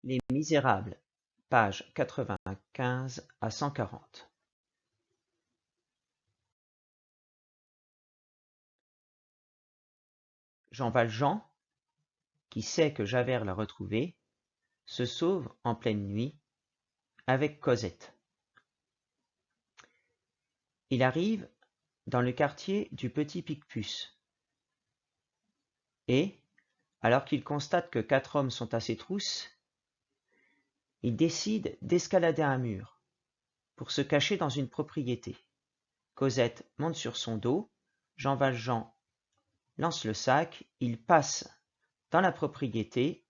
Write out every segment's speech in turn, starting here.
Les Misérables, pages 95 à 140. Jean Valjean, qui sait que Javert l'a retrouvé, se sauve en pleine nuit avec Cosette. Il arrive dans le quartier du Petit Picpus et, alors qu'il constate que 4 hommes sont à ses trousses, il décide d'escalader un mur pour se cacher dans une propriété. Cosette monte sur son dos, Jean Valjean lance le sac, il passe dans la propriété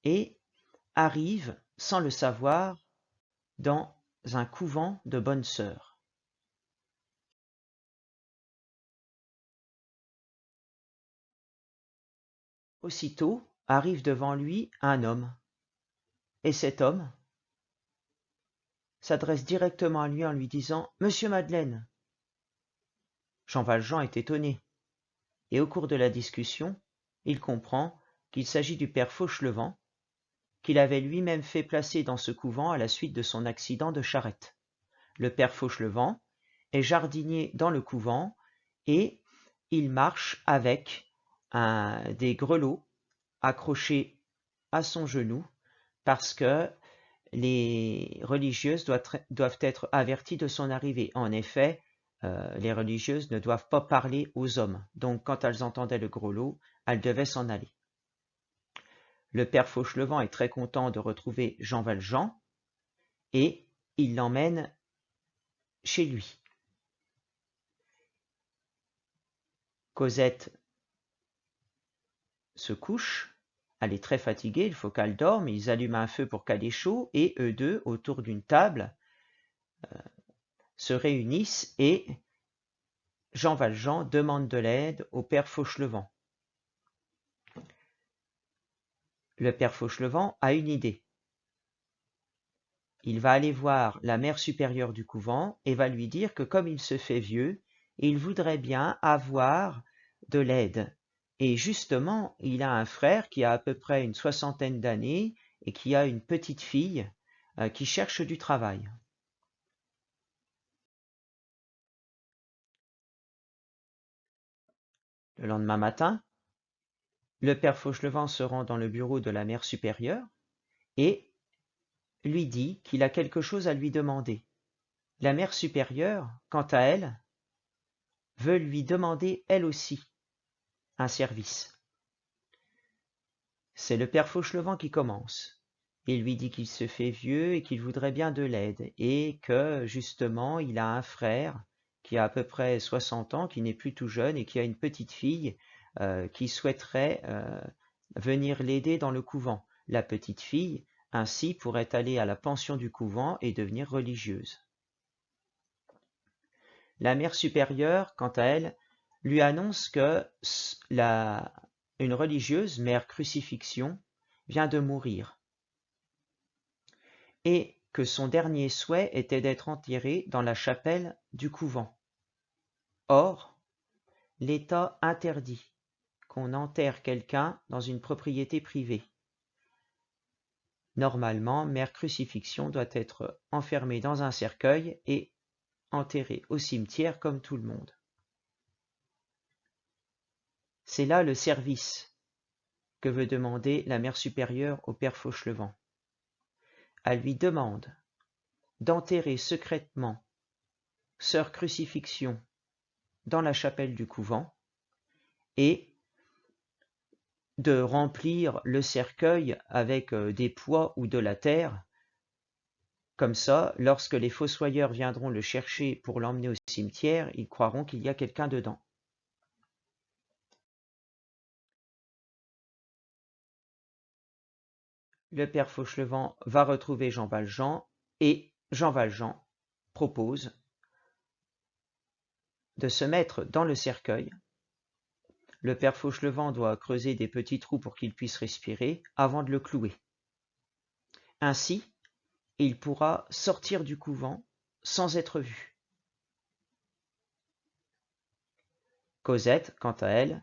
et arrive, sans le savoir, dans un couvent de bonnes sœurs. Aussitôt arrive devant lui un homme, et cet homme s'adresse directement à lui en lui disant « Monsieur Madeleine ». Jean Valjean est étonné, et au cours de la discussion, il comprend qu'il s'agit du père Fauchelevent, qu'il avait lui-même fait placer dans ce couvent à la suite de son accident de charrette. Le père Fauchelevent est jardinier dans le couvent et il marche avec des grelots accrochés à son genou parce que les religieuses doivent être averties de son arrivée. En effet, les religieuses ne doivent pas parler aux hommes. Donc, quand elles entendaient le grelot, elles devaient s'en aller. Le père Fauchelevent est très content de retrouver Jean Valjean et il l'emmène chez lui. Cosette se couche, elle est très fatiguée, il faut qu'elle dorme, ils allument un feu pour qu'elle ait chaud et eux deux, autour d'une table, se réunissent et Jean Valjean demande de l'aide au père Fauchelevent. Le père Fauchelevent a une idée. Il va aller voir la mère supérieure du couvent et va lui dire que comme il se fait vieux, il voudrait bien avoir de l'aide. Et justement, il a un frère qui a à peu près une 60aine d'années et qui a une petite fille qui cherche du travail. Le lendemain matin, le père Fauchelevent se rend dans le bureau de la mère supérieure et lui dit qu'il a quelque chose à lui demander. La mère supérieure, quant à elle, veut lui demander elle aussi un service. C'est le père Fauchelevent qui commence. Il lui dit qu'il se fait vieux et qu'il voudrait bien de l'aide et que, justement, il a un frère qui a à peu près 60 ans, qui n'est plus tout jeune et qui a une petite fille qui souhaiterait venir l'aider dans le couvent. La petite fille, ainsi, pourrait aller à la pension du couvent et devenir religieuse. La mère supérieure, quant à elle, lui annonce que une religieuse, mère Crucifixion, vient de mourir et que son dernier souhait était d'être enterré dans la chapelle du couvent. Or, l'État interdit qu'on enterre quelqu'un dans une propriété privée. Normalement, mère Crucifixion doit être enfermée dans un cercueil et enterrée au cimetière comme tout le monde. C'est là le service que veut demander la mère supérieure au père Fauchelevent. Elle lui demande d'enterrer secrètement sœur Crucifixion dans la chapelle du couvent et de remplir le cercueil avec des pois ou de la terre. Comme ça, lorsque les fossoyeurs viendront le chercher pour l'emmener au cimetière, ils croiront qu'il y a quelqu'un dedans. Le père Fauchelevent va retrouver Jean Valjean et Jean Valjean propose de se mettre dans le cercueil. Le père Fauchelevent doit creuser des petits trous pour qu'il puisse respirer avant de le clouer. Ainsi, il pourra sortir du couvent sans être vu. Cosette, quant à elle,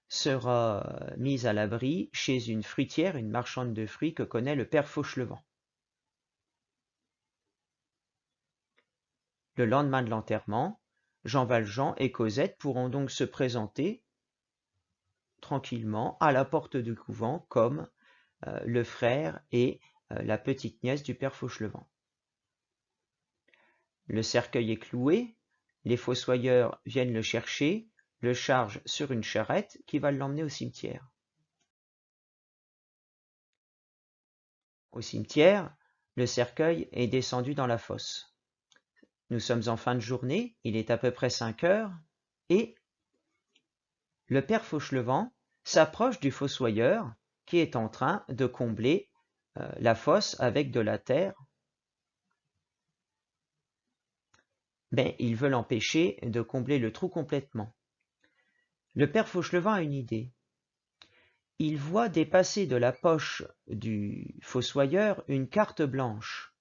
sera mise à l'abri chez une fruitière, une marchande de fruits que connaît le père Fauchelevent. Le lendemain de l'enterrement, Jean Valjean et Cosette pourront donc se présenter tranquillement à la porte du couvent comme le frère et la petite nièce du père Fauchelevent. Le cercueil est cloué, les fossoyeurs viennent le chercher, le chargent sur une charrette qui va l'emmener au cimetière. Au cimetière, le cercueil est descendu dans la fosse. Nous sommes en fin de journée, il est à peu près 5 heures, et le père Fauchelevent s'approche du fossoyeur qui est en train de combler la fosse avec de la terre. Mais il veut l'empêcher de combler le trou complètement. Le père Fauchelevent a une idée. Il voit dépasser de la poche du fossoyeur une carte blanche.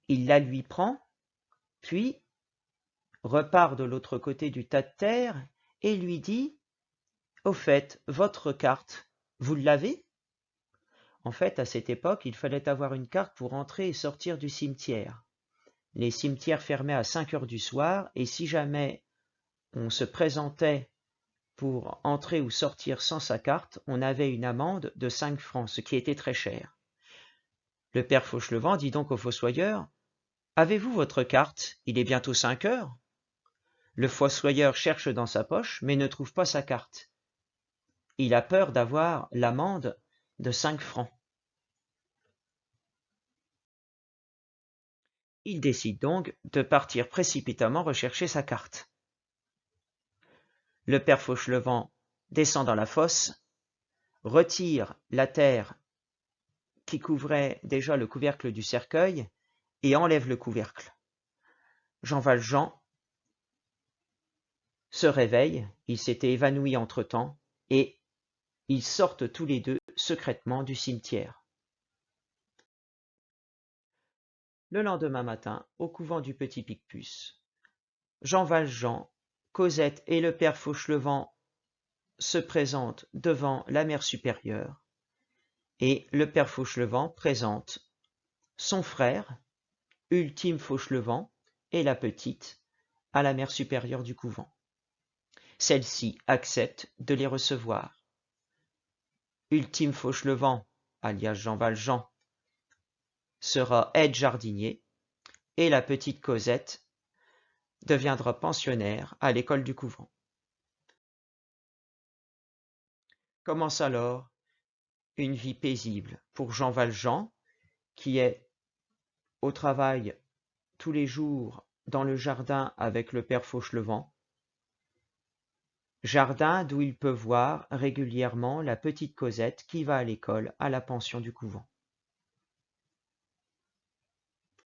Il la lui prend, puis repart de l'autre côté du tas de terre et lui dit « Au fait, votre carte, vous l'avez ?» En fait, à cette époque, il fallait avoir une carte pour entrer et sortir du cimetière. Les cimetières fermaient à 5 heures du soir, et si jamais on se présentait pour entrer ou sortir sans sa carte, on avait une amende de 5 francs, ce qui était très cher. Le père Fauchelevent dit donc au fossoyeur « Avez-vous votre carte? Il est bientôt 5 heures. » Le fossoyeur cherche dans sa poche, mais ne trouve pas sa carte. Il a peur d'avoir l'amende de 5 francs. Il décide donc de partir précipitamment rechercher sa carte. Le père Fauchelevent descend dans la fosse, retire la terre qui couvrait déjà le couvercle du cercueil et enlève le couvercle. Jean Valjean se réveille, il s'était évanoui entre-temps, et ils sortent tous les deux secrètement du cimetière. Le lendemain matin, au couvent du Petit Picpus, Jean Valjean, Cosette et le père Fauchelevent se présentent devant la mère supérieure, et le père Fauchelevent présente son frère, Ultime Fauchelevent, et la petite à la mère supérieure du couvent. Celle-ci accepte de les recevoir. Ultime Fauchelevent, alias Jean Valjean, sera aide-jardinier, et la petite Cosette deviendra pensionnaire à l'école du couvent. Commence alors une vie paisible pour Jean Valjean, qui est au travail tous les jours dans le jardin avec le père Fauchelevent, jardin d'où il peut voir régulièrement la petite Cosette qui va à l'école à la pension du couvent.